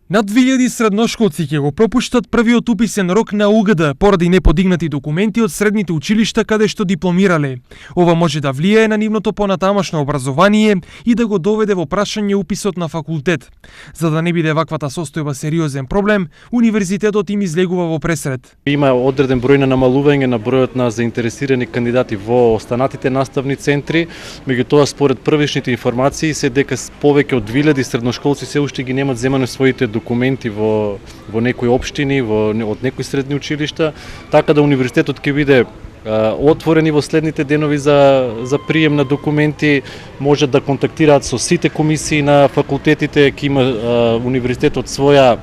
Над 2000 средношколци ќе го пропуштат првиот уписен рок на УГД поради неподигнати документи од средните училишта каде што дипломирале. Ова може да влијае на нивното понатамошно образование и да го доведе во прашање уписот на факултет. За да не биде ваквата состојба сериозен проблем, универзитетот им излегува во пресред. Има одреден број на намалување на бројот на заинтересирани кандидати во останатите наставни центри, меѓутоа според првичните информации се дека повеќе од 2000 средношколци се уште ги немат земане своите документи во некои општини, од некои средни училишта, така да универзитетот ќе биде отворени во следните денови за прием на документи, може да контактираат со сите комисии на факултетите, ќе има универзитетот своја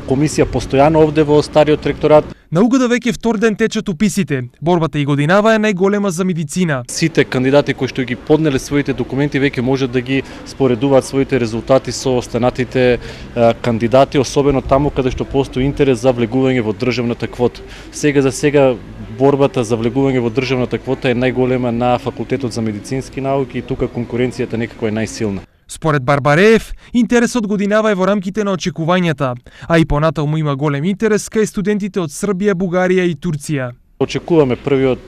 комисија постојано овде во стариот ректорат. На УГД веќе втор ден течат уписите. Борбата и годинава е најголема за медицина. Сите кандидати кои што ги поднеле своите документи веќе може да ги споредуваат своите резултати со останатите кандидати, особено таму каде што постои интерес за влегување во државната квота. За сега борбата за влегување во државната квота е најголема на Факултетот за медицински науки и тука конкуренцијата некако е најсилна. Според Барбареев, интересот годинава е во рамките на очекувањата, а и понатаму има голем интерес кај студентите од Србија, Бугарија и Турција. Очекуваме првиот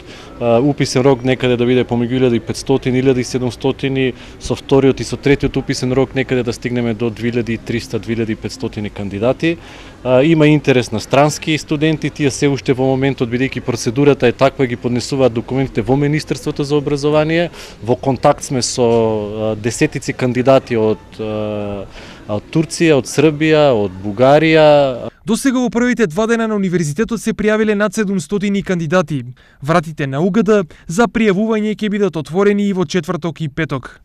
уписен рок некаде да биде помеѓу 1500 и 1700, со вториот и со третиот уписен рок некаде да стигнеме до 2300-2500 кандидати. Има интерес на странски студенти, тие се уште во моментот, бидејќи процедурата е таква, ги поднесуваат документите во Министерството за образование. Во контакт сме со десетици кандидати од Турција, од Србија, од Бугарија. До сега во првите 2 дена на универзитетот се пријавиле над 700 кандидати. Вратите на УГД за пријавување ќе бидат отворени и во четврток и петок.